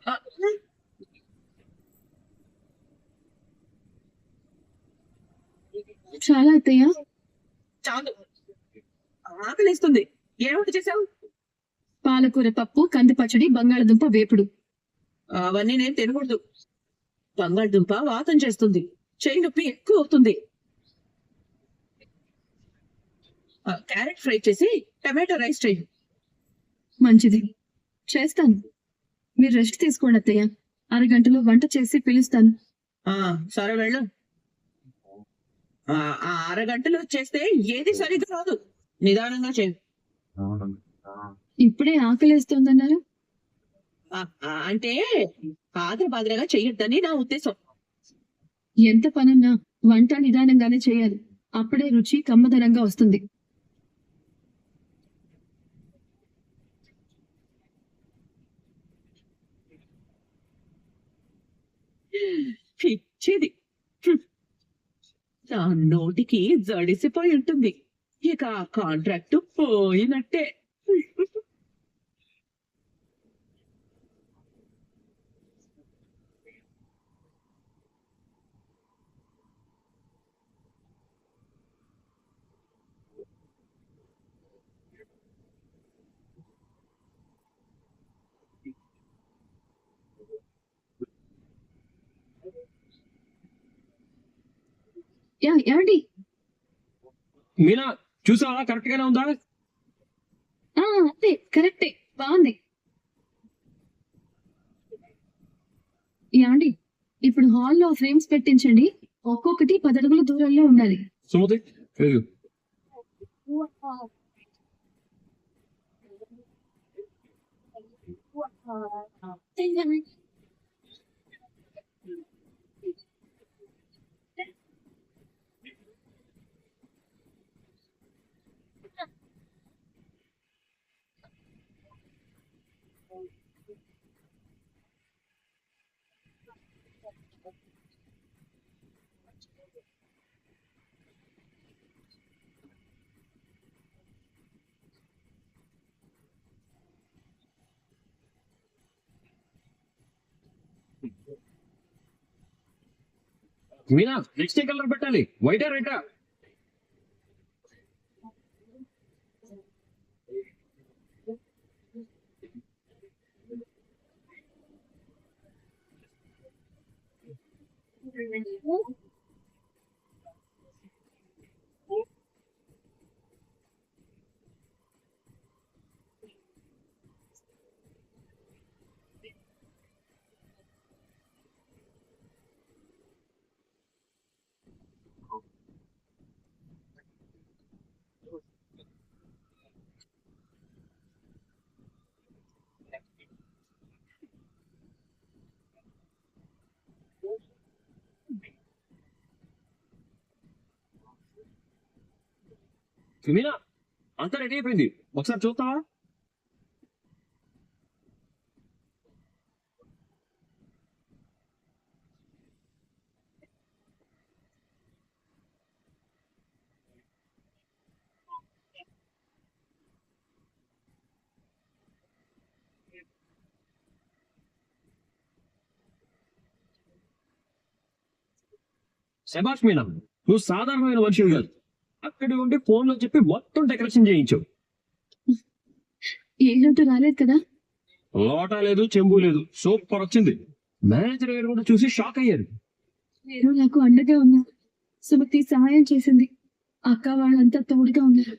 ఆ, చాలా అత్తయ్య. చాలు, ఆకలిస్తుంది. ఏమిటి చేసావు? పాలకూర పప్పు, కంది పచ్చడి, బంగాళదుంప వేపుడు. అవన్నీ నేను తినకూడదు. బంగాళదుంప వాతం చేస్తుంది, చెయ్యి నొప్పి ఎక్కువ అవుతుంది. క్యారెట్ ఫ్రై చేసి టమాటో రైస్ చెయ్యి. మంచిది, చేస్తాను. మీరు రెస్ట్ తీసుకోండి అత్తయ్య. అరగంటలో వంట చేసి పిలుస్తాను. సరే వెళ్ళు. ఆ అరగంటలో చేస్తే ఏది సరిగ్గా రాదు. నిదానంగా చేయి. ఇప్పుడే ఆకలేస్తోందన్నారు. అంటే ఆదర బాదరగా చెయ్యొద్దని నా ఉద్దేశం. ఎంత పనున్నా వంట నిదానంగానే చేయాలి. అప్పుడే రుచి కమ్మదనంగా వస్తుంది. పిచ్చిది. హ్మ్. నా నోటికి జడిసిపోయి ఉంటుంది. ఇక ఆ కాంట్రాక్టు పోయినట్టే. ఏమండి? మీనా, చూసావా? కరెక్ట్ గానే ఉందా? అంతే, కరెక్టే, బాగుంది. ఏమండి, ఇప్పుడు హాల్లో ఫ్రేమ్స్ పెట్టించండి. ఒక్కొక్కటి 10 అడుగుల దూరంలో ఉండాలి. సుమతి, వెళ్ళు. మీనా, నెక్స్ట్ ఏ కలర్ పెట్టాలి? వైటా రెడ్డా? మీనా, అంతా రెడీ అయిపోయింది. ఒకసారి చూస్తావా? శభాష్ మీనా, నువ్వు సాధారణమైన మనిషివి కాదు. అక్కడి ఉండి ఫోన్ లో చెప్పి మొత్తం డెకరేషన్ చేయించావు. ఏ లోటు రాలేదు కదా? లోటా లేదు, చెంబు లేదు, సూపర్ వచ్చింది. మేనేజర్ గారు కూడా చూసి షాక్ అయ్యారు. మీరు నాకు అండగా ఉన్నారు. సుమతి సహాయం చేసింది. అక్క వాళ్ళంతా తోడుగా ఉన్నారు.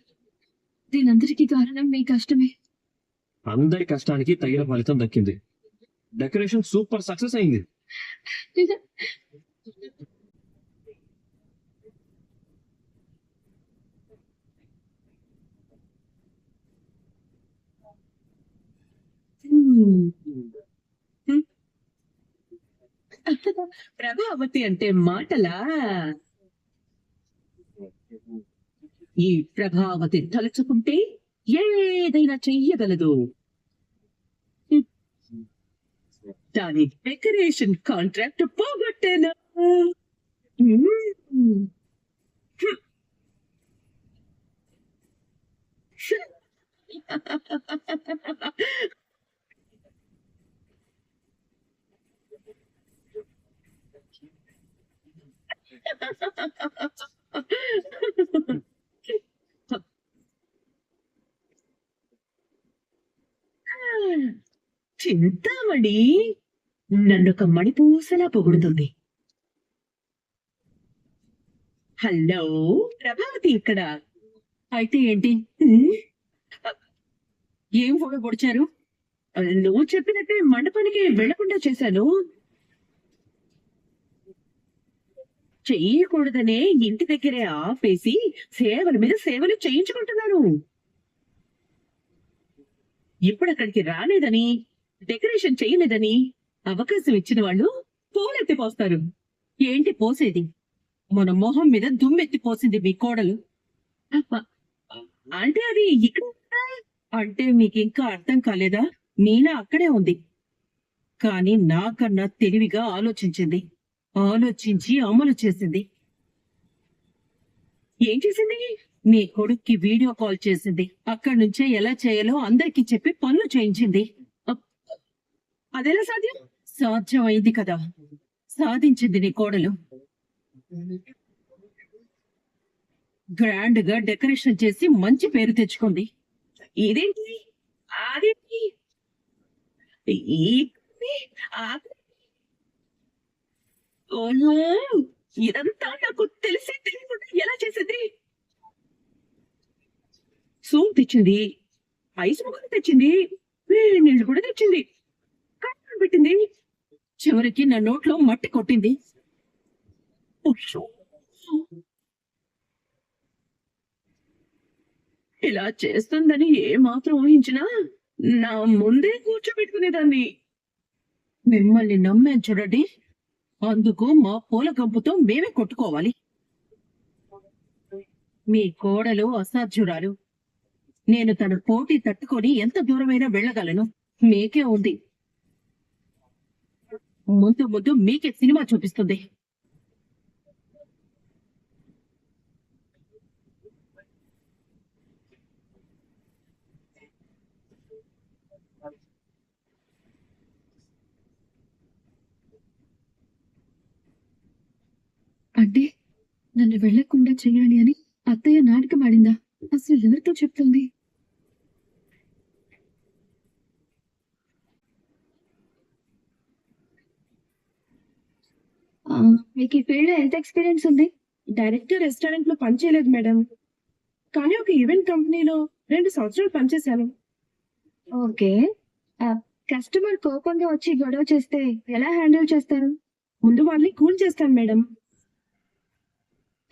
దీనంతటికీ కారణం మీ కష్టమే. అందరి కష్టానికి తగిన ఫలితం దక్కింది. డెకరేషన్ సూపర్ సక్సెస్ అయింది. ప్రభావతి అంటే మాటలా? ఈ ప్రభావతి తలుచుకుంటే ఏదైనా చెయ్యగలదు. దాని డెకరేషన్ కాంట్రాక్ట్ పోగొట్టేనా? చింతామణి నన్నొక మణిపూసలా పొగుడుతుంది. హలో, ప్రభావతి ఇక్కడ. అయితే ఏంటి? ఉమ్, ఏం ఫోటో పొడిచారు? నువ్వు చెప్పినట్టే మండపానికి వెళ్లకుండా చేశాను. చెయ్యకూడదనే ఇంటి దగ్గరే ఆపేసి సేవల మీద సేవలు చేయించుకుంటున్నాను. ఇప్పుడు అక్కడికి రాలేదని, డెకరేషన్ చేయలేదని అవకాశం ఇచ్చిన వాళ్ళు పూలెత్తి పోస్తారు. ఏంటి పోసేది? మన మొహం మీద దుమ్మెత్తి పోసింది మీ కోడలు. అంటే అది ఇక్కడ అంటే మీకు ఇంకా అర్థం కాలేదా? మీనా అక్కడే ఉంది, కానీ నాకన్నా తెలివిగా ఆలోచించింది, ఆలోచించి అమలు చేసింది. ఏం చేసింది? మీ కొడుక్కి వీడియో కాల్ చేసింది. అక్కడి నుంచే ఎలా చేయాలో అందరికీ చెప్పి పనులు చేయించింది. అదెలా సాధ్యం? సాధ్యమైంది కదా, సాధించింది నీ కోడలు. గ్రాండ్ గా డెకరేషన్ చేసి మంచి పేరు తెచ్చుకుంది. ఇదేంటి? అదేంటి? ఈ- ఓహో, ఇదంతా నాకు తెలిసి తెలియకుండా ఎలా చేసింది? సూప్ తెచ్చింది, ఐస్ ముక్కలు తెచ్చింది, వేడి నీళ్ళు కూడా తెచ్చింది, కారం పెట్టింది. చివరికి నా నోట్లో మట్టి కొట్టింది. ఉష్షో. ఇలా చేస్తుందని ఏమాత్రం ఊహించినా నా ముందే కూర్చోబెట్టుకునేదాన్ని. మిమ్మల్ని నమ్మాం చూడండి, అందుకు మా పూల కంపుతో మేమే కొట్టుకోవాలి. మీ కోడలు అసాధ్యురాలు. నేను తన పోటీ తట్టుకొని ఎంత దూరమైనా వెళ్ళగలను. మీకే ఉంది, ముందు ముందు మీకే సినిమా చూపిస్తుంది. అంటే నన్ను వెళ్లకుండా చెయ్యాలి అని అత్తయ్య నాటకం ఆడిందా? అసలు ఎవరితో చెప్తుంది? మీకు ఈ ఫీల్డ్ ఎంత ఎక్స్పీరియన్స్ ఉంది? డైరెక్ట్ రెస్టారెంట్ లో పనిచేయలేదు మేడం, కానీ ఒక ఈవెంట్ కంపెనీలో 2 సంవత్సరాలు పనిచేశాను. ఓకే. కస్టమర్ కోపంగా వచ్చి గొడవ చేస్తే ఎలా హ్యాండిల్ చేస్తారు? ముందు వాళ్ళని కూల్ చేస్తాను మేడం,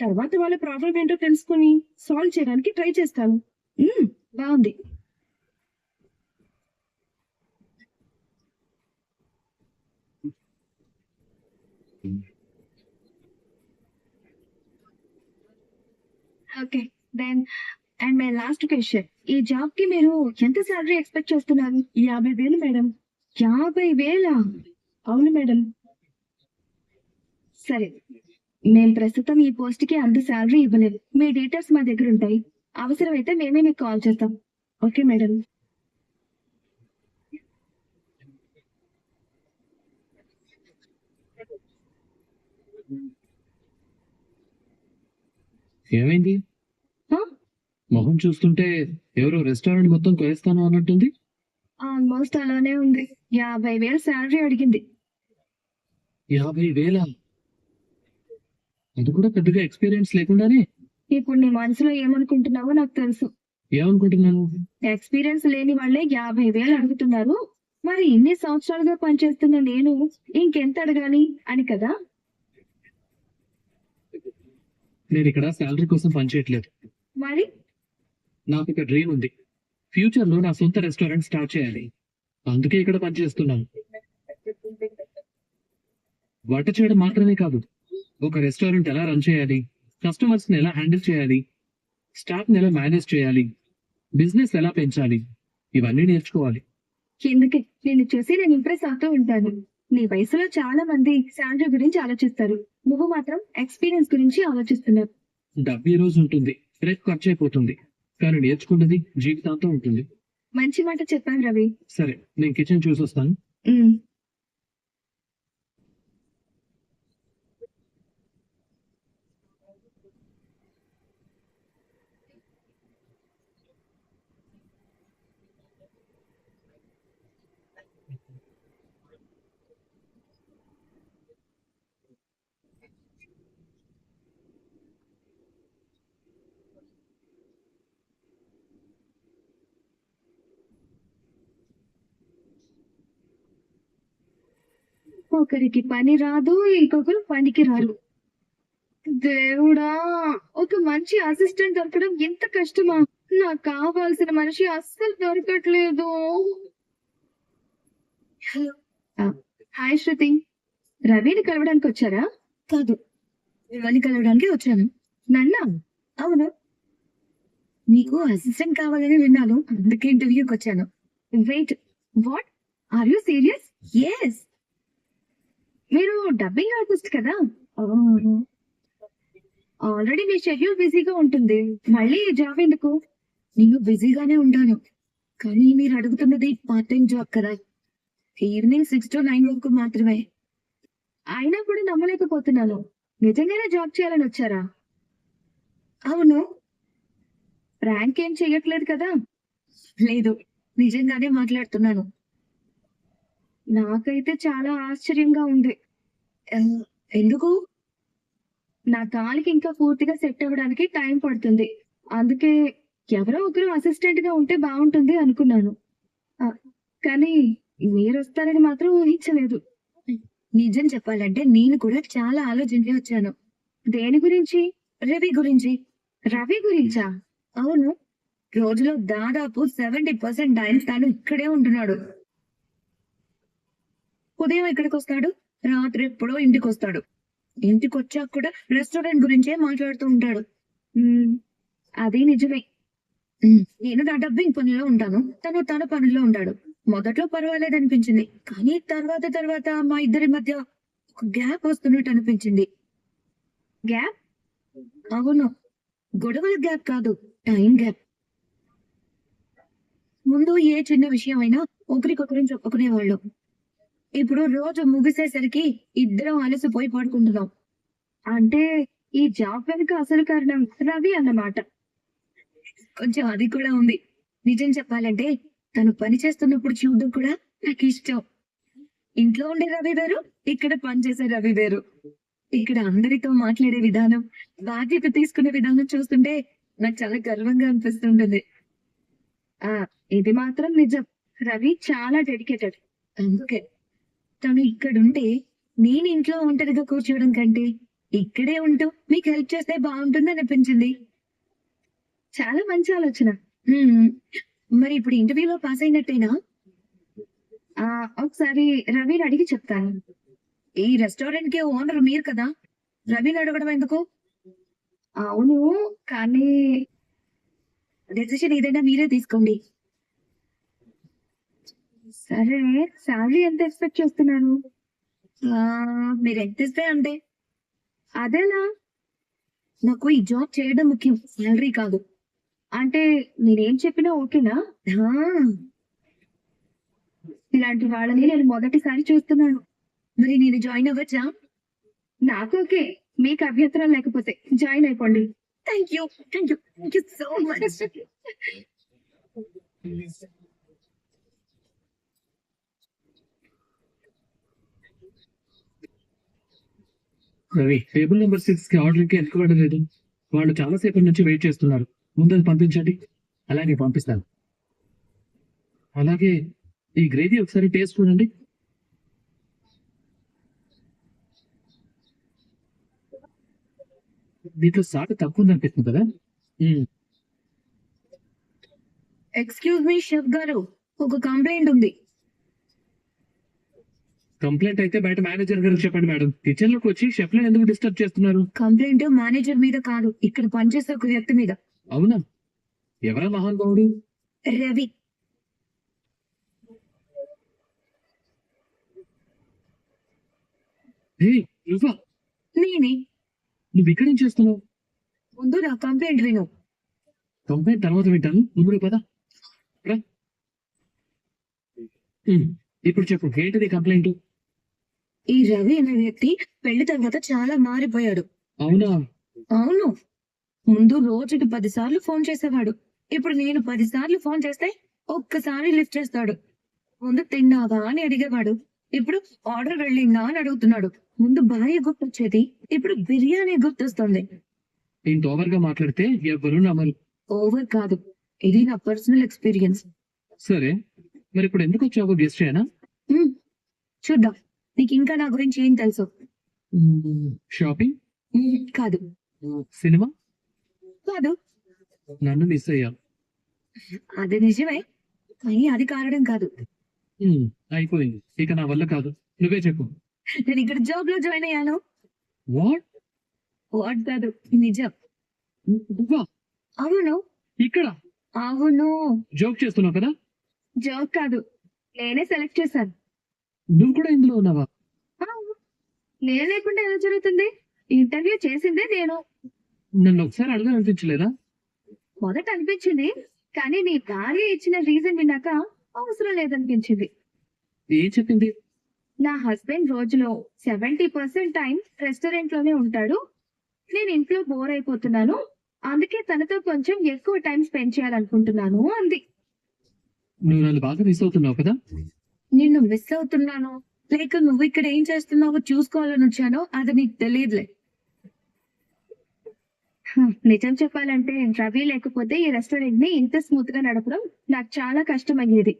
తర్వాత వాళ్ళ ప్రాబ్లం ఏంటో తెలుసుకుని సాల్వ్ చేయడానికి ట్రై చేస్తాను. బాగుంది. Okay, then and my last question, ఈ జాబ్ కి మీరు ఎంత సాలరీ ఎక్స్పెక్ట్ చేస్తున్నారు? 50,000 మేడం. 50,000? అవును మేడం. సరే, మేము ప్రస్తుతం ఈ పోస్ట్ కి అంత సాలరీ ఇవ్వలేదు. మీ డీటెయిల్స్ మా దగ్గర ఉంటాయి, అవసరమైతే మేమే మీకు కాల్ చేస్తాం. Okay madam. ఏమైంది? Huh? మొహం చూస్తుంటే ఎవరో రెస్టారెంట్ మొత్తం కొనేస్తాను అన్నట్టుంది. ఆల్మోస్ట్ అలానే ఉంది. 50,000 సాలరీ అడిగింది. 50,000? అది కూడా పెద్దగా ఎక్స్పీరియన్స్ లేకుండానే. ఇప్పుడు నీ మనసులో ఏమనుకుంటున్నావో నాకు తెలుసు. ఏమనుకుంటున్నాను? ఎక్స్పీరియన్స్ లేని వాళ్ళే 50,000 అడుగుతున్నారు. మరి ఇన్ని సంవత్సరాలుగా పనిచేస్తున్న నేను ఇంకెంత అడగాలి అని కదా? నేను ఇక్కడ శాలరీ కోసం పనిచేయట్లేదు. మరి నాకు ఒక డ్రీమ్ ఉంది. ఫ్యూచర్ లో నా సొంత రెస్టారెంట్ స్టార్ట్ చేయాలి. అందుకే ఇక్కడ పనిచేస్తున్నాను. వంట చేయడం మాత్రమే కాదు, ఒక రెస్టారెంట్ ఎలా రన్ చేయాలి, కస్టమర్స్ ని ఎలా హ్యాండిల్ చేయాలి, స్టాఫ్ ని ఎలా మేనేజ్ చేయాలి, బిజినెస్ ఎలా పెంచాలి, ఇవన్నీ నేర్చుకోవాలి. ఎందుకే నేను చూసి నేను ఇంప్రెస్ అవుతూ ఉంటాను. నీ వయసులో చాలా మంది శాలరీ గురించి ఆలోచిస్తారు, నువ్వు మాత్రం ఎక్స్పీరియన్స్ గురించి ఆలోచిస్తున్నావు. డబ్బు ఈ రోజు ఉంటుంది, రేపు ఖర్చు అయిపోతుంది, కానీ నేర్చుకున్నది జీవితాంతం ఉంటుంది. మంచి మాట చెప్పాను రవి. సరే, నేను కిచెన్ చూసొస్తాను. ఉమ్. ఒకరికి పని రాదు, ఇంకొకరు పనికి రారు. దేవుడా, ఒక మంచి అసిస్టెంట్ దొరకడం ఎంత కష్టమా! నాకు కావాల్సిన మనిషి అస్సలు దొరకట్లేదు. హలో. హాయ్ శృతి. రవిని కలవడానికి వచ్చారా? కాదు, మిమ్మల్ని కలవడానికి వచ్చాను. నన్నా? అవును. మీకు అసిస్టెంట్ కావాలని విన్నాను, అందుకే ఇంటర్వ్యూకి వచ్చాను. Wait, what? Are you serious? Yes. మీరు డబ్బింగ్ ఆర్టిస్ట్ కదా? ఆల్రెడీ మీ షెడ్యూల్ బిజీగా ఉంటుంది, మళ్ళీ ఈ జాబ్ ఎందుకు? నేను బిజీగానే ఉంటాను, కానీ మీరు అడుగుతున్నది పార్ట్ టైం జాబ్ కదా, ఈవినింగ్ 6 to 9 వరకు మాత్రమే. అయినా కూడా నమ్మలేకపోతున్నాను, నిజంగానే జాబ్ చేయాలని వచ్చారా? అవును. ప్రాంక్ ఏం చెయ్యట్లేదు కదా? లేదు, నిజంగానే మాట్లాడుతున్నాను. నాకైతే చాలా ఆశ్చర్యంగా ఉంది. ఎందుకు? నా కాలికి ఇంకా పూర్తిగా సెట్ అవ్వడానికి టైం పడుతుంది, అందుకే ఎవరో ఒకరు అసిస్టెంట్ గా ఉంటే బాగుంటుంది అనుకున్నాను. కానీ మీరు వస్తారని మాత్రం ఊహించలేదు. నిజం చెప్పాలంటే నేను కూడా చాలా ఆలోచించి వచ్చాను. దేని గురించి? రవి గురించి. రవి గురించా? అవును. రోజులో దాదాపు 70% టైం తను ఇక్కడే ఉంటున్నాడు. ఉదయం ఇక్కడికి వస్తాడు, రాత్రి ఎప్పుడో ఇంటికి వస్తాడు. ఇంటికి వచ్చాక కూడా రెస్టారెంట్ గురించే మాట్లాడుతూ ఉంటాడు. అది నిజమే. నేను నా డబ్బింగ్ పనిలో ఉంటాను, తను తన పనిలో ఉంటాడు. మొదట్లో పర్వాలేదు అనిపించింది, కానీ తర్వాత మా ఇద్దరి మధ్య ఒక గ్యాప్ వస్తున్నట్టు అనిపించింది. గ్యాప్? అవును, గొడవల గ్యాప్ కాదు, టైం గ్యాప్. ముందు ఏ చిన్న విషయం అయినా ఒకరికొకరిని చెప్పుకునేవాళ్ళు. ఇప్పుడు రోజు ముగిసేసరికి ఇద్దరం అలసిపోయి పడుకుంటున్నాం. అంటే ఈ జాబ్ వెనుక అసలు కారణం రవి అన్నమాట. కొంచెం అది కూడా ఉంది. నిజం చెప్పాలంటే తను పని చేస్తున్నప్పుడు చూడడం కూడా నాకు ఇష్టం. ఇంట్లో ఉండే రవి వేరు, ఇక్కడ పనిచేసే రవి వేరు. ఇక్కడ అందరితో మాట్లాడే విధానం, బాధ్యత తీసుకునే విధానం చూస్తుంటే నాకు చాలా గర్వంగా అనిపిస్తుంటుంది. ఇది మాత్రం నిజం, రవి చాలా డెడికేటెడ్. అందుకే తను ఇక్కడుంటే నేను ఇంట్లో ఒంటరిగా కూర్చోవడం కంటే ఇక్కడే ఉంటూ మీకు హెల్ప్ చేస్తే బాగుంటుంది అనిపించింది. చాలా మంచి ఆలోచన. మరి ఇప్పుడు ఇంటర్వ్యూలో పాస్ అయినట్టేనా? ఒకసారి రవిని అడిగి చెప్తాను. ఈ రెస్టారెంట్ కి ఓనర్ మీరు కదా, రవిని అడగడం ఎందుకు? అవును, కానీ డెసిషన్ ఏదైనా మీరే తీసుకోండి. సరే, శాలరీ ఎంత ఎక్స్పెక్ట్ చేస్తున్నారు? మీరు ఎంత ఇస్తే అంతే. అదేనా? నాకు ఈ జాబ్ చేయడం ముఖ్యం, శాలరీ కాదు. అంటే నేనేం చెప్పినా ఓకేనా? ఇలాంటి వాళ్ళని నేను మొదటిసారి చూస్తున్నాను. మరి నేను జాయిన్ అవ్వచ్చా? నాకు ఓకే, మీకు అభ్యంతరం లేకపోతే జాయిన్ అయిపోండి. Thank you so much. Ravi, table number 6 కి ఆర్డర్ కి ఎందుకు పడలేదు? వాళ్ళు చాలా సేపటి నుంచి వెయిట్ చేస్తున్నారు. ముందు అది పంపించండి. అలాగే పంపిస్తాను. అలాగే ఈ గ్రేవీ ఒకసారి టేస్ట్ చూడండి. దీంట్లో సాల్ట్ తక్కువ ఉందనిపిస్తుంది కదా? ఎక్స్క్యూజ్ మీ షెఫ్ గారు, ఒక కంప్లైంట్ ఉంది. కంప్లైంట్ అయితే బయట మేనేజర్ గారికి చెప్పండి మేడం. కిచెన్ లోకి వచ్చి షెఫ్లను ఎందుకు డిస్టర్బ్ చేస్తున్నారు? కంప్లైంట్ మేనేజర్ మీద కాదు, ఇక్కడ పనిచేసే ఒక వ్యక్తి మీద. అవునా? ఎవరా మహానుభావుడు? రవి. నువ్వా? నేనే. నువ్వు ఇక్కడ ఏం చేస్తున్నావు? ముందు నా కంప్లైంట్ విను. కంప్లైంట్ తర్వాత వింటాను, ముందు పద. ఇప్పుడు చెప్పు, ఏంటిది కంప్లైంట్? ఈ రవి అనే వ్యక్తి పెళ్లి తర్వాత చాలా మారిపోయాడు. అవునా? అవును. ముందు రోజుకి 10 సార్లు ఫోన్ చేసేవాడు, ఇప్పుడు నేను 10 సార్లు ఫోన్ చేస్తే ఒక్కసారి లిఫ్ట్ చేస్తాడు. ముందు తిన్నావా అని అడిగేవాడు, ఇప్పుడు ఆర్డర్ వెళ్ళిందా అని అడుగుతున్నాడు. ముందు భార్య గుర్తొచ్చేది, ఇప్పుడు బిర్యానీ గుర్తొస్తుంది. ఇంత ఓవర్ గా మాట్లాడితే ఎవరు నమ్మరు. ఓవర్ కాదు, ఇది నా పర్సనల్ ఎక్స్పీరియన్స్. సరే, మరి ఇప్పుడు ఎందుకు వచ్చావు? గెస్ట్ చేయనా? చూద్దాం. నీకు ఇంకా నా గురించి ఏం తెలుసు? షాపింగ్, కాదు. సినిమా, కాదు. నన్ను మిస్ అయ్యా. అది నిజమే, కానీ అది కారణం కాదు. అయిపోయింది, ఇక నా వల్ల కాదు. నువ్వే చెప్పు. నేను ఇక్కడ జాబ్ లో జాయిన్ అయ్యాను. వాట్? వాట్ కాదు, నిజం. నువ్వా? అవును. ఇక్కడ అవును. జోక్ చేస్తున్నావు కదా? జాబ్ కాదు, నేనే సెలెక్ట్ చేశాను. నువ్వు కూడా ఇందులో ఉన్నావా? నేను లేకుండా ఎలా జరుగుతుంది? ఇంటర్వ్యూ చేసిందే నేను. నన్ను ఒకసారి అడగాలనిపించలేదా? మొదట అనిపించింది, కానీ నీ భార్య ఇచ్చిన రీజన్ విన్నాక అవసరం లేదనిపించింది. ఏం చెప్పింది? నా హస్బెండ్ రోజులో 70% టైం రెస్టారెంట్ లోనే ఉంటాడు. నేను ఇంట్లో బోర్ అయిపోతున్నాను, అందుకే తనతో కొంచెం ఎక్కువ టైం స్పెండ్ చేయాలనుకుంటున్నాను అంది. నువ్వు నన్ను బాగా మిస్ అవుతున్నావు కదా? నిన్ను మిస్ అవుతున్నాను లేక నువ్వు ఇక్కడ ఏం చేస్తున్నావో చూసుకోవాలని వచ్చానో అది నీకు తెలియదులే. నిజం చెప్పాలంటే రవి లేకపోతే ఈ రెస్టారెంట్ ని ఇంత స్మూత్ గా నడపడం నాకు చాలా కష్టం అయ్యేది.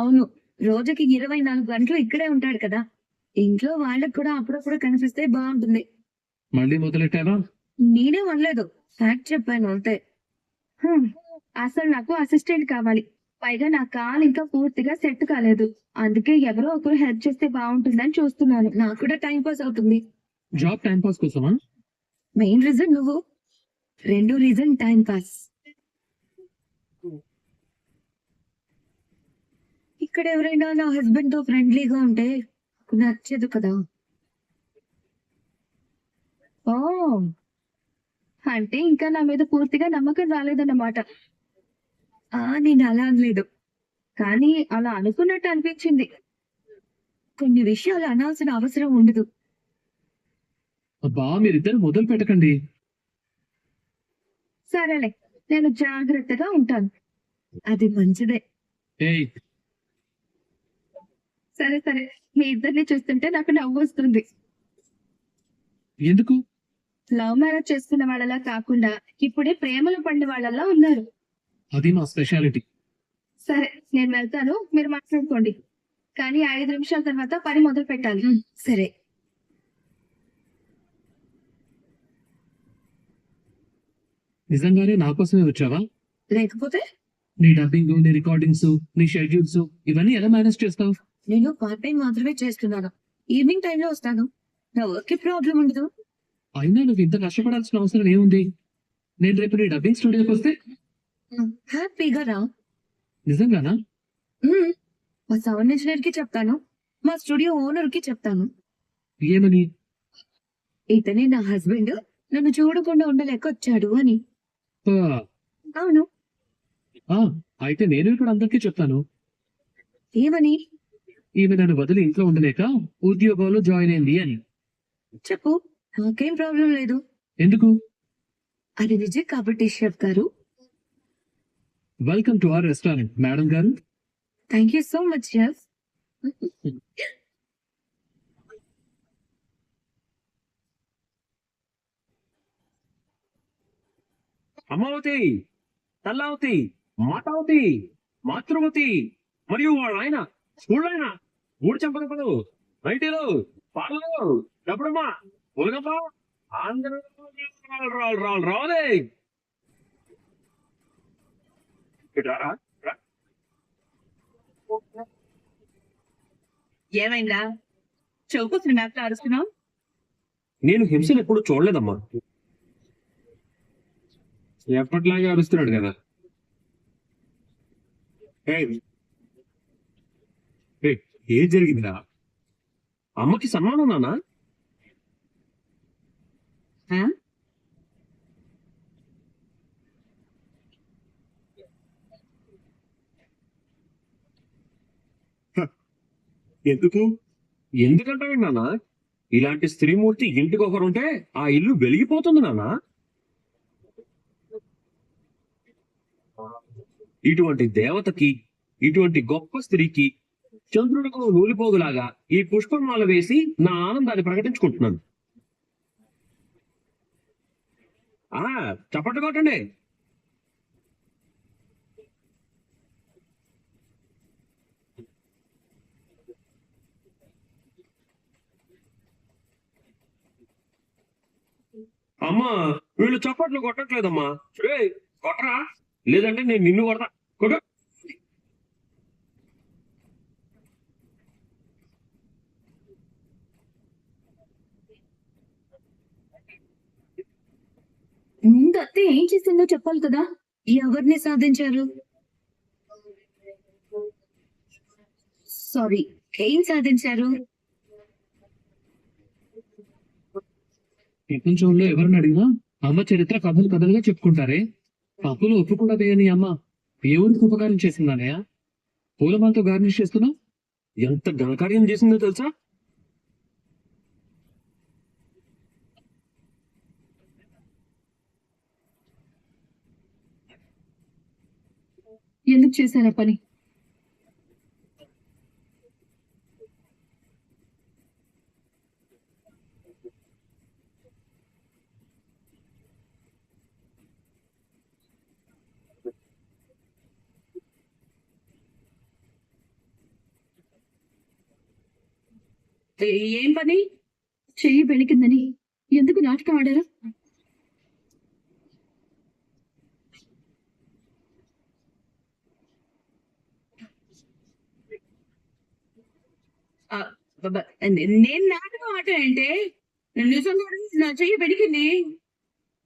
అవును, రోజుకి 24 గంటలు ఇక్కడే ఉంటాడు కదా. ఇంట్లో వాళ్ళకు కూడా అప్పుడప్పుడు కనిపిస్తే బాగుంటుంది. మళ్ళీ మొదలెట్టావా? నేనే అనలేదు, ఫ్యాక్ట్ చెప్పాను అంతే. అసలు నాకు అసిస్టెంట్ కావాలి. పైగా నా కాల్ ఇంకా పూర్తిగా సెట్ కాలేదు. అందుకే ఎవరో ఒకరు హెల్ప్ చేస్తే బాగుంటుందని చూస్తున్నాను. నాకు కూడా టైం పాస్ అవుతుంది. జాబ్ టైం పాస్ కోసమా? మెయిన్ రీజన్ నువ్వు, రెండో రీజన్ టైం పాస్. ఇక్కడ ఎవరైనా నా హస్బెండ్ తో ఫ్రెండ్లీగా ఉంటే నాకు నచ్చదు కదా. ఓ, అంటే ఇంకా నా మీద పూర్తిగా నమ్మకం రాలేదన్నమాట. నేను అలా అనలేదు, కానీ అలా అనుకున్నట్టు అనిపించింది. కొన్ని విషయాలు అనాల్సిన అవసరం ఉండదు. అబ్బా, మీరిద్దరు మొదలు పెట్టకండి. సరేలే, నేను జాగ్రత్తగా ఉంటాను. అది మంచిదే. ఏయ్, సరే సరే, మీ ఇద్దరిని చూస్తుంటే నాకు నవ్వు వస్తుంది. ఎందుకు? లవ్ మ్యారేజ్ చేసుకున్న వాళ్ళలా కాకుండా ఇప్పుడే ప్రేమలో పడిన వాళ్ళలా ఉన్నారు. అది మా స్పెషాలిటీ. సరే, నేను వెళ్తాను, మీరు మాట్లాడుకోండి. కానీ 5 నిమిషాల తర్వాత పని మొదలు పెట్టాలి. సరే. నిజంగానే నా కోసమే వచ్చావా? లేకపోతే నీ డబ్బింగ్, నీ రికార్డింగ్స్, నీ షెడ్యూల్స్ ఇవన్నీ ఎలా మేనేజ్ చేస్తావు? నేను పార్ట్ టైం మాత్రమే చేస్తున్నాను. ఈవినింగ్ టైంలో వస్తాను. నా వర్క్ కి ప్రాబ్లం ఉండదు. అయినా నువ్వు ఇంత కష్టపడాల్సిన అవసరం ఏముంది? నేను రేపు నీ డబ్బింగ్ స్టూడియోకి వస్తే హ్యాపీగా రా. నిజంగానా? మా సౌండ్ ఇంజనీర్ కి చెప్తాను, మా స్టూడియో ఓనర్ కి చెప్తాను. ఏమని? ఇతనే నా హస్బెండ్, నన్ను చూడకుండా ఉండలేక వచ్చాడు అని. ఆ, అవును. ఆ, అయితే నేను ఇక్కడ అందరికీ చెప్తాను. ఏమని? ఈమె నన్ను వదిలి ఇంట్లో ఉండలేక ఉద్యోగంలో జాయిన్ అయింది అని. చెప్పు, నాకేం ప్రాబ్లం లేదు. ఎందుకు? అది నిజం కాబట్టి షెఫ్ గారు. Welcome to our restaurant madam గారు. Thank you so much chef. Amaravati, Tallavati, Matavati, Matruvati మరియు వాళ్ళ ఆయన స్కూళ్ళైన ఊడి చంపదపడు రైతులు పాటలు డబ్బుడమ్మ ఉలగమ్మ అందరూ రావులే. ఏమైందా? చౌకొచ్చిన మ్యాప్ లో అరుస్తున్నావు? నేను హింసను ఎప్పుడు చూడలేదమ్మా. ఎప్పటిలాగే అరుస్తున్నాడు కదా. ఏం జరిగిందిరా? అమ్మకి సన్మానం నానా? ఆ? ఎందుకు? ఎందుకంటే నాన్న, ఇలాంటి స్త్రీమూర్తి ఇంటికి ఒకరుంటే ఆ ఇల్లు వెలిగిపోతుంది నాన్న. ఇటువంటి దేవతకి, ఇటువంటి గొప్ప స్త్రీకి చంద్రుడికి నూలిపోగులాగా ఈ పుష్పమాల వేసి నా ఆనందాన్ని ప్రకటించుకుంటున్నాను. చప్పట్లు కొట్టండి. అమ్మా వీళ్ళు చప్పట్లు కొట్టట్లేదమ్మా. ఏయ్, కొట్టరా, లేదంటే నేను నిన్ను కొడతా. కొట్టు. ముందు అత్తే ఏం చేసిందో చెప్పాలి కదా. ఎవరిని సాధించారు? సారీ, ఏం సాధించారు? ప్రపంచంలో ఎవరిని అడిగినా అమ్మ చరిత్ర కథలు కథలుగా చెప్పుకుంటారే. పప్పులు ఉప్పు కూడా వేయని అమ్మ ఏ ఊరికి ఉపకారం చేసిందనయ్య? పూలమాలతో గార్నిష్ చేస్తున్నా. ఎంత ఘనకార్యం చేసిందో తెలుసా? ఎందుకు చేశారా పని? ఏం పని? చెయ్యి బెణికిందని ఎందుకు నాటకం ఆడారు? నేను నాటకం ఆట అంటే నిజంగా నా చెయ్యి పెడికింది.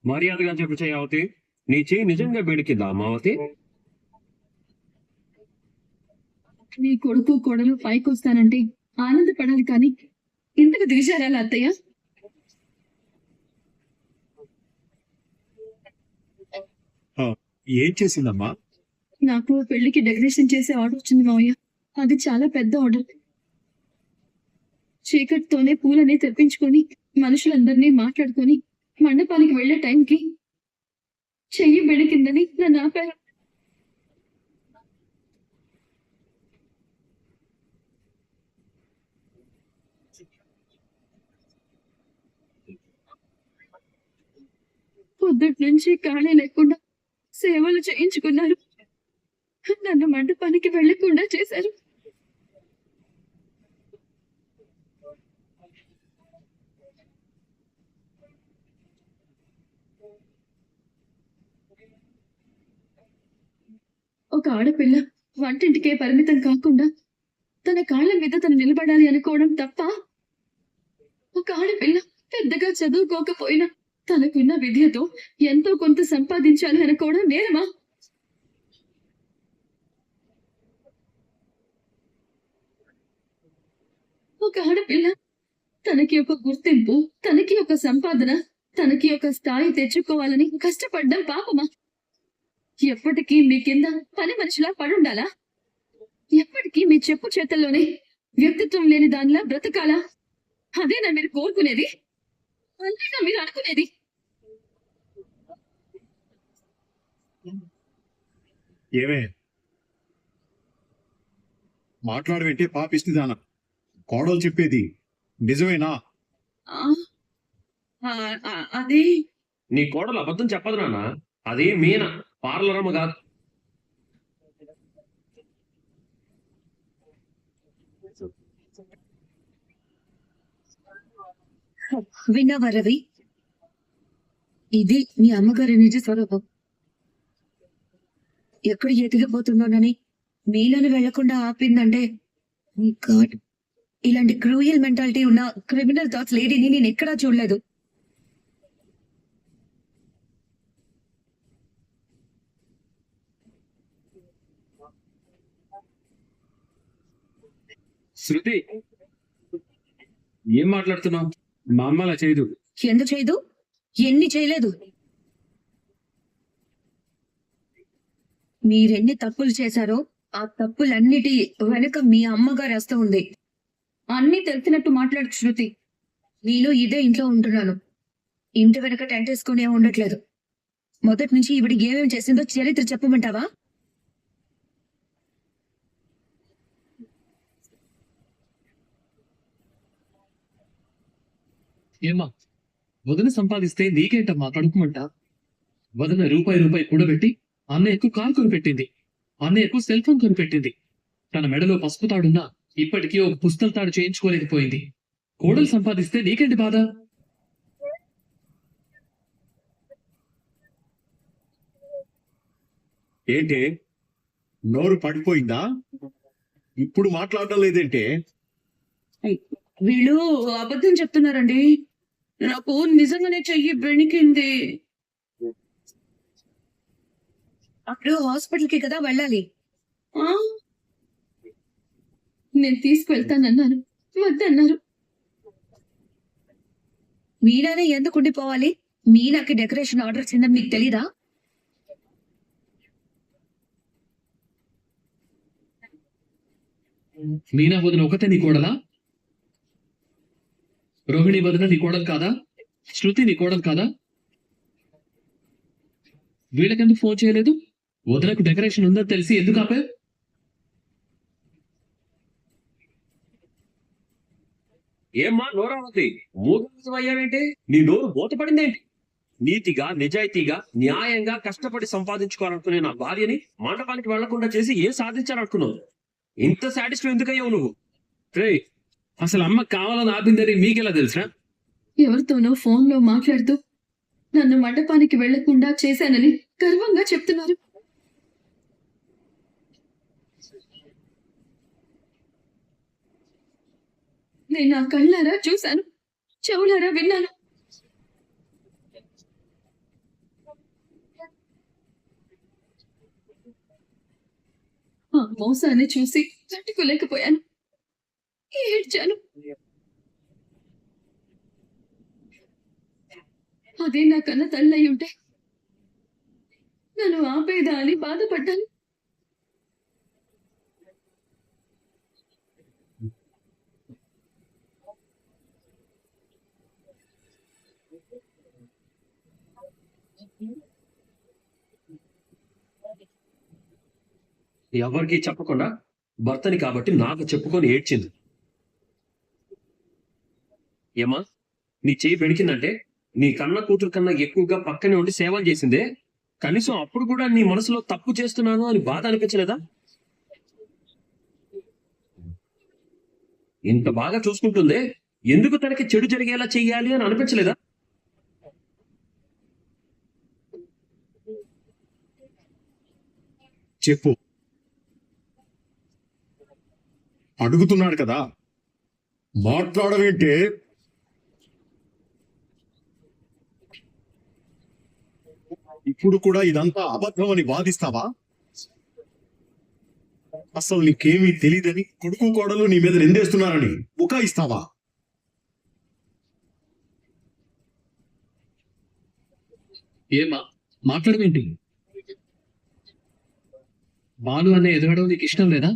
మర్యాదగా చెప్పు చేయవతి, నీ చెయ్యి నిజంగా బెడికిందా అమావతి? నీ కొడుకు కోడలు పైకి వస్తానంటే ఆనందపడాలి కానీ ఇంతకు దిగజారాలి అత్తయ్య. ఏం చేసిందమ్మా? నాకు పెళ్లికి డెకరేషన్ చేసే ఆర్డర్ వచ్చింది మావయ్య. అది చాలా పెద్ద ఆర్డర్. చీకటితోనే పూలని తెప్పించుకొని మనుషులందరినీ మాట్లాడుకొని మండపానికి వెళ్లే టైంకి చెయ్యి బెణికిందని నన్ను ఆపారు. పొద్దుటి నుంచి ఖాళీ లేకుండా సేవలు చేయించుకున్నారు. నన్ను మండపానికి వెళ్లకుండా చేశారు. ఒక ఆడపిల్ల వంటింటికే పరిమితం కాకుండా తన కాళ్ళ మీద తను నిలబడాలి అనుకోవడం తప్ప? ఒక ఆడపిల్ల పెద్దగా చదువుకోకపోయినా తనకున్న విద్యతో ఎంతో కొంత సంపాదించాలి అనుకోవడం నేరమా? ఒక ఆడపిల్ల తనకి ఒక గుర్తింపు, తనకి ఒక సంపాదన, తనకి ఒక స్థాయి తెచ్చుకోవాలని కష్టపడ్డం పాపమా? ఎప్పటికీ మీ కింద పని మనిషిలా పడుండాలా? ఎప్పటికీ మీ చెప్పు చేతల్లోనే వ్యక్తిత్వం లేని దానిలా బ్రతకాలా? అదేనా మీరు కోరుకునేది? అంతేగా మీరు అనుకునేది? ఏమే మాట్లాడవేంటే పాపిస్తుందాన? కోడలు చెప్పేది నిజమేనా? అది నీ కోడలు అబద్ధం చెప్పదు నాన్న. అది మీనా, పార్లరమ్మ కాదు. విన్నావా రవి? ఇది మీ అమ్మగారి నిజ స్వరూపం. ఎక్కడ ఎదిగిపోతుందోనని మీలోని వెళ్లకుండా ఆపిందంటే మీ గాడ్, ఇలాంటి క్రూయల్ మెంటాలిటీ ఉన్న క్రిమినల్ థాట్స్ లేడీని నేను ఎక్కడా చూడలేదు. శృతి, ఏం మాట్లాడుతున్నావు? మా అమ్మ అలా చేయదు. ఎందుకు చేయదు? ఎన్ని చేయలేదు? మీరెన్ని తప్పులు చేశారో ఆ తప్పులన్నిటి వెనుక మీ అమ్మగారు వస్తూ ఉంది. అన్ని తెలిసినట్టు మాట్లాడు శృతి. నేను ఇదే ఇంట్లో ఉంటున్నాను. ఇంటి వెనక టెంట్ వేసుకునే ఉండట్లేదు. మొదటి నుంచి ఈవిడ ఏమేమి చేసిందో చరిత్ర చెప్పమంటావా? ఏమ్మా, వదిన సంపాదిస్తే నీకేంటమ్మా కడుపుమంట? వదిన రూపాయి కూడబెట్టి అన్నయ్యకు కారు కొనిపెట్టింది, అన్నయ్యకు సెల్ ఫోన్ కొనిపెట్టింది. తన మెడలో పసుపు తాడున్నా ఇప్పటికీ ఒక పుస్తల తాడు చేయించుకోలేకపోయింది. కోడలు సంపాదిస్తే నీకేంటి బాధ? ఏంటి నోరు పడిపోయిందా? ఇప్పుడు మాట్లాడడం లేదేంటే? వీళ్ళు అబద్ధం చెప్తున్నారండి. నాకు నిజంగానే చెయ్యి బెణికింది. అప్పుడు హాస్పిటల్ కి కదా వెళ్ళాలి. ఆ? నేను తీసుకువెళ్తానన్నాను, వద్దన్నారు. మీనానే ఎందుకు ఉండిపోవాలి? మీనాకి డెకరేషన్ ఆర్డర్ ఇచ్చిందని మీకు తెలీదా? మీనా వదిన ఒకతే నీ కోడలా? రోహిణి వదిన నీ కోడలు కాదా? శృతి నీ కోడలు కాదా? వీళ్ళకెందుకు ఫోన్ చేయలేదు? వదినకు డెకరేషన్ ఉందని తెలిసి ఎందుకు ఆపే? ఏమ్మా నోరావతి, మూగం అయ్యావేంటి? నీ నోరు మూతపడిందేంటి? నీతిగా, నిజాయితీగా, న్యాయంగా కష్టపడి సంపాదించుకోవాలనుకునే నా భార్యని మండపానికి వెళ్లకుండా చేసి ఏం సాధించాలనుకున్నావు? ఇంత సాటిస్ఫై ఎందుకయ్యావు నువ్వు? రేయ్, అసలు అమ్మ కావాలని ఆపిందని మీకెలా తెలుసా? ఎవరితోనో ఫోన్లో మాట్లాడుతూ నన్ను మండపానికి వెళ్లకుండా చేశానని గర్వంగా చెప్తున్నారు. నేను నా కళ్ళారా చూశాను, చెవులారా విన్నాను. ఆ మోసాన్ని చూసి తట్టుకోలేకపోయాను, ఏడ్చాను. అదే నా కన్న తల్లయి ఉంటే నన్ను ఆపేదా అని బాధపడ్డాను. ఎవరికి చెప్పకుండా భర్తని కాబట్టి నాకు చెప్పుకొని ఏడ్చింది. ఏమా, నీ చేయి బెణికిందంటే నీ కన్న కూతురు కన్నా ఎక్కువగా పక్కనే ఉండి సేవలు చేసిందే. కనీసం అప్పుడు కూడా నీ మనసులో తప్పు చేస్తున్నాను అని బాధ అనిపించలేదా? ఇంత బాగా చూసుకుంటుందే, ఎందుకు తనకి చెడు జరిగేలా చెయ్యాలి అని అనిపించలేదా? చెప్పు. అడుగుతున్నాడు కదా, మాట్లాడవేంటే? ఇప్పుడు కూడా ఇదంతా అబద్ధం అని వాదిస్తావా? అసలు నీకేమీ తెలియదని కొడుకు కోడలు నీ మీద నిందేస్తున్నారని బుకాయిస్తావా? ఏమా మాట్లాడమేంటి? బాలు అనే ఎదగడం నీకు ఇష్టం లేదా?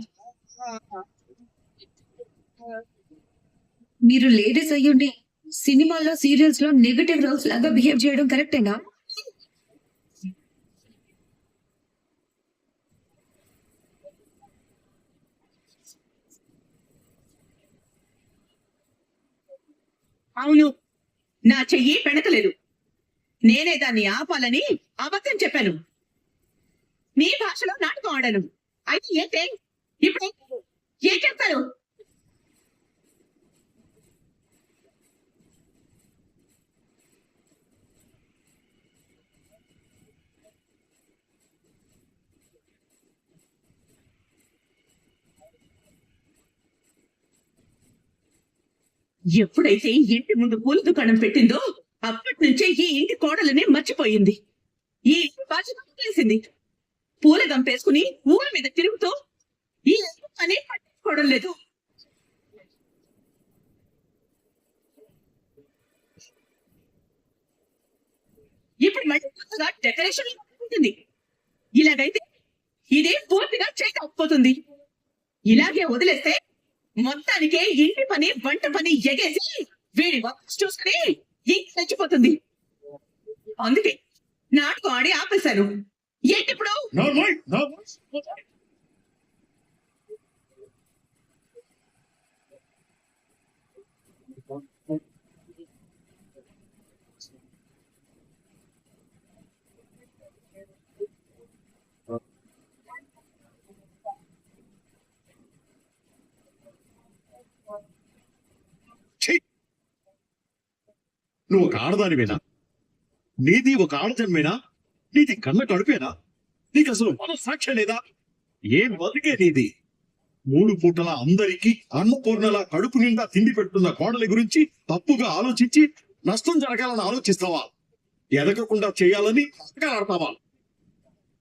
మీరు లేడీస్ అయ్యుండి సినిమాల్లో సీరియల్స్ లో నెగటివ్ రోల్స్ లాగా బిహేవ్ చేయడం కరెక్టేనా? అవును, నా చెయ్యి పెడతలేదు. నేనే దాన్ని ఆపాలని అబద్ధం చెప్పాను. మీ భాషలో నాటకం ఆడాను. అయితే ఏంటే ఇప్పుడు ఏం చెప్తారు? ఎప్పుడైతే ఇంటి ముందు పూల దుకాణం పెట్టిందో అప్పటి నుంచే ఈ ఇంటి కోడలని మర్చిపోయింది. ఈ ఇంటి బాధ్యత వదిలేసింది. పూల గంపేసుకుని ఊరి మీద తిరుగుతూ ఈ ఇంటి పని పట్టించుకోవడం లేదు. ఇప్పుడు మళ్ళీ కొత్తగా డెకరేషన్ ఉంటుంది. ఇలాగైతే ఇదే పూర్తిగా చేయకపోతుంది. ఇలాగే వదిలేస్తే మొత్తానికే ఇంటి పని వంట పని ఎగేసి వీడి వర్క్స్ చూసుకుని ఇంటి చచ్చిపోతుంది. అందుకే నాటకం ఆడి ఆపేశాను. ఏంటిప్పుడు? నువ్వు ఒక ఆడదానివేనా? నీది ఒక ఆడజన్మేనా? నీది కన్న కడుపేనా? నీకు అసలు మనసాక్షి లేదా? ఏం బతికే నీది? 3 పూటల అందరికీ అన్నపూర్ణలా కడుపు నిండా తిండి పెట్టున్న కోడలి గురించి తప్పుగా ఆలోచించి నష్టం జరగాలని ఆలోచిస్తావా? ఎదగకుండా చేయాలని ఆడతావా?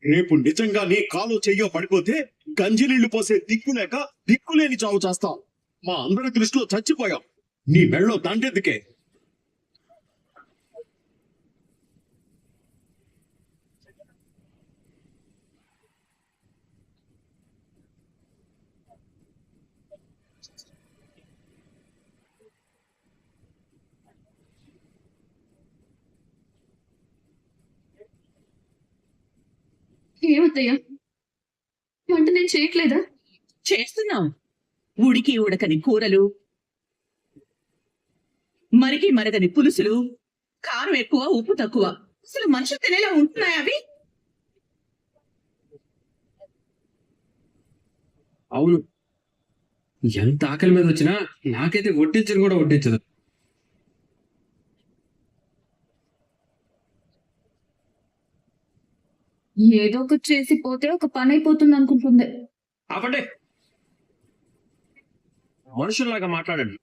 రేపు నిజంగా నీ కాలు చెయ్యో పడిపోతే గంజినీళ్లు పోసే దిక్కులేక దిక్కులేని చావు చేస్తావు. మా అందరి దృష్టిలో చచ్చిపోయావు. నీ మెళ్ళో దండెందుకే? ఏమత్తయ్యా వంట నేను చేయట్లేదా? చేస్తున్నాం. ఉడికి ఉడకని కూరలు, మరిగి మరగని పులుసులు, కారం ఎక్కువ ఉప్పు తక్కువ. అసలు మనుషులు తినేలా ఉంటున్నాయా అవి? అవును, ఎంత ఆకలి మీద వచ్చినా నాకైతే వడ్డించదు కూడా వడ్డించదు. ఏదో ఒకటి చేసి పోతే ఒక పని అయిపోతుంది అనుకుంటుంది. ఆపండి, మనుషుల్లాగా మాట్లాడండి.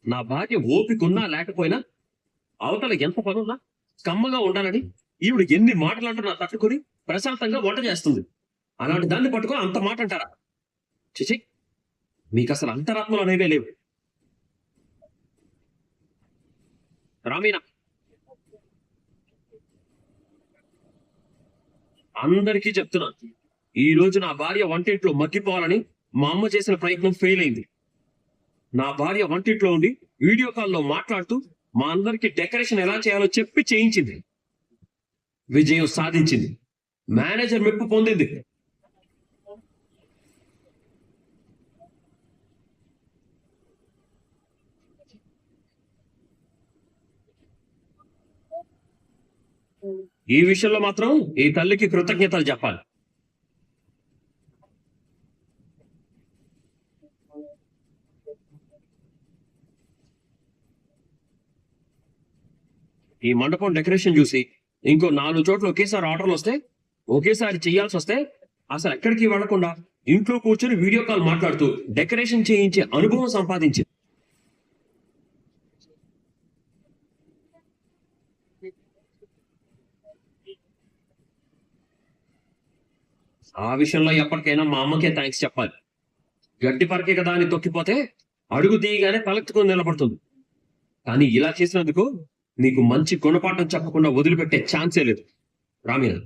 నా భార్య ఓపిక ఉన్నా లేకపోయినా, అవతల ఎంత పనున్నా కమ్మగా ఉండాలని ఈవిడ ఎన్ని మాటలు అంటున్నా తట్టుకుని ప్రశాంతంగా వంట చేస్తుంది. అలాంటి దాన్ని పట్టుకొని అంత మాట అంటారా? చిచి, మీకు అసలు అంతరాత్మలు అనేవే లేవు. రామీనా, అందరికీ చెప్తున్నా, ఈ రోజు నా భార్య వంటింట్లో మగ్గిపోవాలని మా అమ్మ చేసిన ప్రయత్నం ఫెయిల్ అయింది. నా భార్య వంటింట్లో ఉండి వీడియో కాల్లో మాట్లాడుతూ మా అందరికి డెకరేషన్ ఎలా చేయాలో చెప్పి చేయించింది. విజయం సాధించింది. మేనేజర్ మెప్పు పొందింది. ఈ విషయంలో మాత్రం ఈ తల్లికి కృతజ్ఞతలు చెప్పాలి. ఈ మండపం డెకరేషన్ చూసి ఇంకో 4 చోట్ల ఒకేసారి ఆర్డర్లు వస్తే, ఒకేసారి చేయాల్సి వస్తే అసలు ఎక్కడికి వెళ్లకుండా ఇంట్లో కూర్చొని వీడియో కాల్ మాట్లాడుతూ డెకరేషన్ చేయించే అనుభవం సంపాదించింది. ఆ విషయంలో ఎప్పటికైనా మా అమ్మకే థ్యాంక్స్ చెప్పాలి. గడ్డి పరకే కదా అని తొక్కిపోతే అడుగు తీయగానే తలెత్తుకొని నిలబడుతుంది. కానీ ఇలా చేసినందుకు నీకు మంచి గుణపాఠం చెప్పకుండా వదిలిపెట్టే ఛాన్సే లేదు. రామీనా,